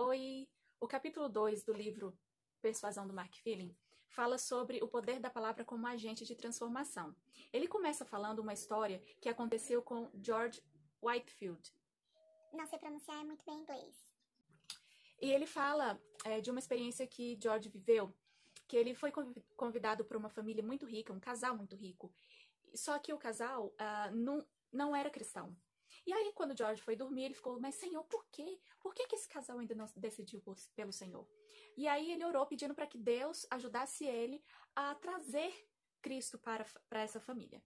Oi! O capítulo 2 do livro Persuasão do Mark Filling fala sobre o poder da palavra como agente de transformação. Ele começa falando uma história que aconteceu com George Whitefield. Não sei pronunciar muito bem inglês. E ele fala de uma experiência que George viveu, que ele foi convidado por uma família muito rica, um casal muito rico. Só que o casal não era cristão. E aí, quando George foi dormir, ele ficou, mas Senhor, por quê? Por que esse casal ainda não decidiu pelo Senhor? E aí ele orou pedindo para que Deus ajudasse ele a trazer Cristo para essa família.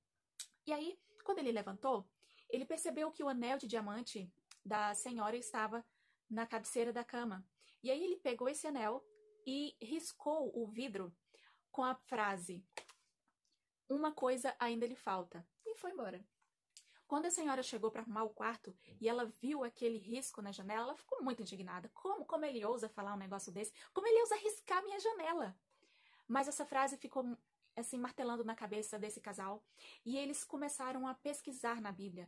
E aí, quando ele levantou, ele percebeu que o anel de diamante da senhora estava na cabeceira da cama. E aí ele pegou esse anel e riscou o vidro com a frase: "Uma coisa ainda lhe falta", e foi embora. Quando a senhora chegou para arrumar o quarto e ela viu aquele risco na janela, ela ficou muito indignada. Como ele ousa falar um negócio desse? Como ele ousa riscar minha janela? Mas essa frase ficou assim martelando na cabeça desse casal e eles começaram a pesquisar na Bíblia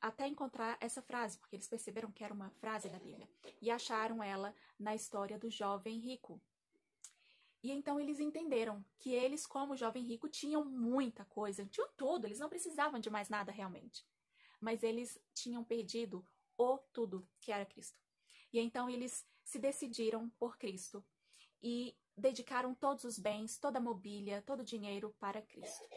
até encontrar essa frase, porque eles perceberam que era uma frase da Bíblia e acharam ela na história do jovem rico. E então eles entenderam que eles, como jovem rico, tinham muita coisa, tinham tudo, eles não precisavam de mais nada realmente. Mas eles tinham perdido o tudo, que era Cristo. E então eles se decidiram por Cristo e dedicaram todos os bens, toda a mobília, todo o dinheiro para Cristo.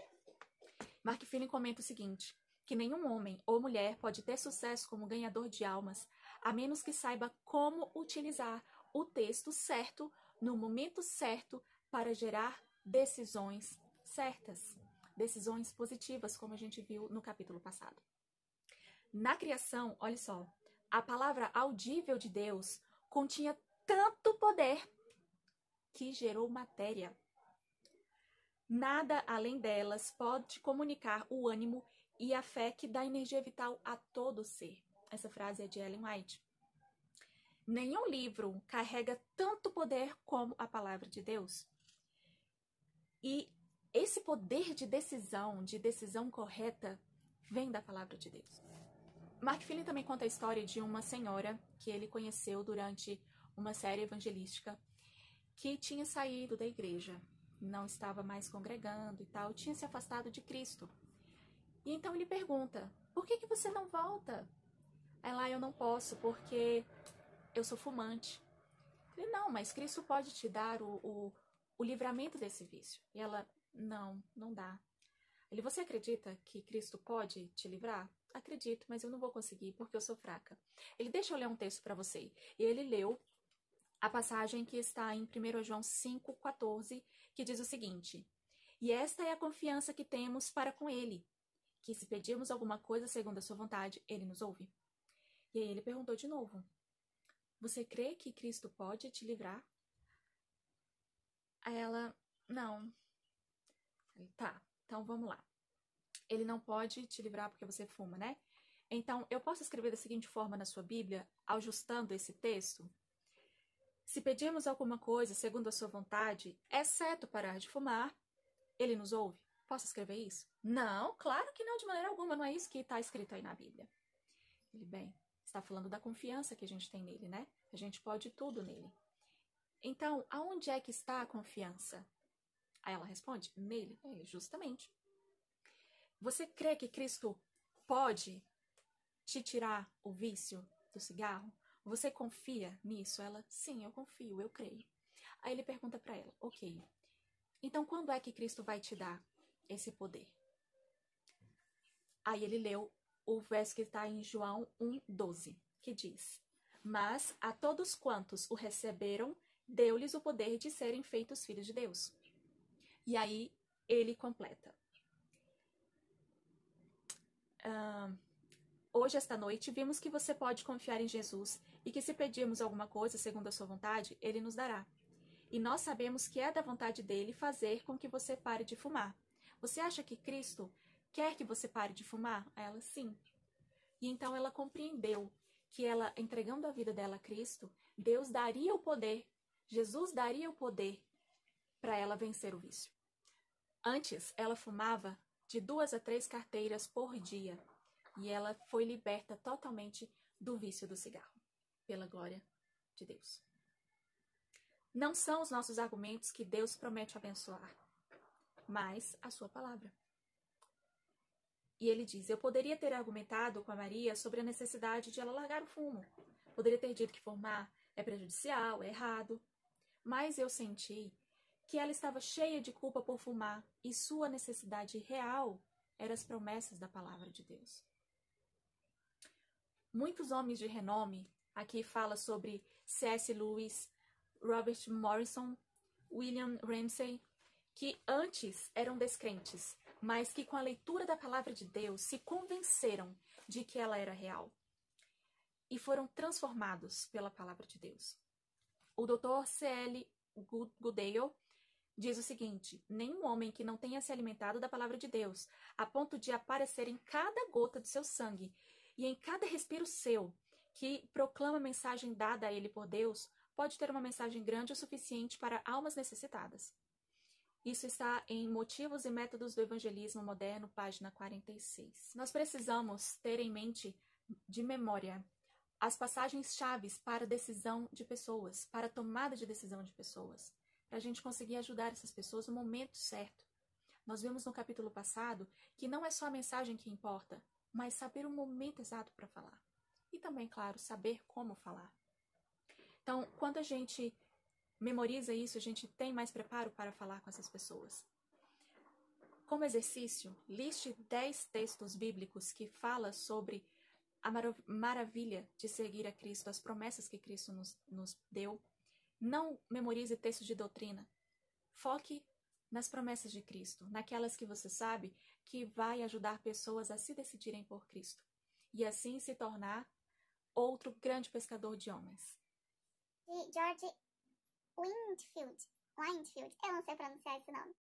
Mark Filling comenta o seguinte, que nenhum homem ou mulher pode ter sucesso como ganhador de almas, a menos que saiba como utilizar o texto certo no momento certo para gerar decisões certas, decisões positivas, como a gente viu no capítulo passado. Na criação, olha só, a palavra audível de Deus continha tanto poder que gerou matéria. Nada além delas pode comunicar o ânimo e a fé que dá energia vital a todo ser. Essa frase é de Ellen White. Nenhum livro carrega tanto poder como a palavra de Deus. E esse poder de decisão correta, vem da palavra de Deus. Mark Filling também conta a história de uma senhora que ele conheceu durante uma série evangelística que tinha saído da igreja, não estava mais congregando e tal, tinha se afastado de Cristo. E então ele pergunta, por que você não volta? Ela, eu não posso porque eu sou fumante. Ele, não, mas Cristo pode te dar o livramento desse vício. E ela, não dá. Ele, você acredita que Cristo pode te livrar? Acredito, mas eu não vou conseguir porque eu sou fraca. Ele, deixa eu ler um texto para você. E ele leu a passagem que está em 1 João 5,14, que diz o seguinte, e esta é a confiança que temos para com ele, que se pedirmos alguma coisa segundo a sua vontade, ele nos ouve. E aí ele perguntou de novo, você crê que Cristo pode te livrar? Aí ela, não. Ele, tá, então vamos lá. Ele não pode te livrar porque você fuma, né? Então, eu posso escrever da seguinte forma na sua Bíblia, ajustando esse texto? Se pedirmos alguma coisa segundo a sua vontade, exceto parar de fumar, ele nos ouve? Posso escrever isso? Não, claro que não, de maneira alguma, não é isso que está escrito aí na Bíblia. Ele, bem, está falando da confiança que a gente tem nele, né? A gente pode tudo nele. Então, aonde é que está a confiança? Aí ela responde, nele, justamente. Você crê que Cristo pode te tirar o vício do cigarro? Você confia nisso? Ela, sim, eu confio, eu creio. Aí ele pergunta para ela, ok, então quando é que Cristo vai te dar esse poder? Aí ele leu o verso que está em João 1,12, que diz, mas a todos quantos o receberam, deu-lhes o poder de serem feitos filhos de Deus. E aí ele completa. Hoje, esta noite, vimos que você pode confiar em Jesus e que se pedirmos alguma coisa segundo a sua vontade, ele nos dará. E nós sabemos que é da vontade dele fazer com que você pare de fumar. Você acha que Cristo quer que você pare de fumar? Ela, sim. E então ela compreendeu que ela, entregando a vida dela a Cristo, Deus daria o poder, Jesus daria o poder para ela vencer o vício. Antes, ela fumava de 2 a 3 carteiras por dia. E ela foi liberta totalmente do vício do cigarro, pela glória de Deus. Não são os nossos argumentos que Deus promete abençoar, mas a sua palavra. E ele diz, eu poderia ter argumentado com a Maria sobre a necessidade de ela largar o fumo. Poderia ter dito que fumar é prejudicial, é errado. Mas eu senti que ela estava cheia de culpa por fumar e sua necessidade real eram as promessas da palavra de Deus. Muitos homens de renome, aqui fala sobre C.S. Lewis, Robert Morrison, William Ramsay, que antes eram descrentes, mas que com a leitura da palavra de Deus se convenceram de que ela era real e foram transformados pela palavra de Deus. O Dr. C.L. Goodale diz o seguinte, nenhum homem que não tenha se alimentado da palavra de Deus, a ponto de aparecer em cada gota do seu sangue e em cada respiro seu, que proclama a mensagem dada a ele por Deus, pode ter uma mensagem grande o suficiente para almas necessitadas. Isso está em Motivos e Métodos do Evangelismo Moderno, página 46. Nós precisamos ter em mente, de memória, as passagens chaves para decisão de pessoas, para tomada de decisão de pessoas, para a gente conseguir ajudar essas pessoas no momento certo. Nós vimos no capítulo passado que não é só a mensagem que importa, mas saber o momento exato para falar. E também, claro, saber como falar. Então, quando a gente memoriza isso, a gente tem mais preparo para falar com essas pessoas. Como exercício, liste 10 textos bíblicos que falam sobre a maravilha de seguir a Cristo, as promessas que Cristo nos deu. Não memorize textos de doutrina. Foque nas promessas de Cristo, naquelas que você sabe que vai ajudar pessoas a se decidirem por Cristo e assim se tornar outro grande pescador de homens. E George Whitefield, eu não sei pronunciar esse nome.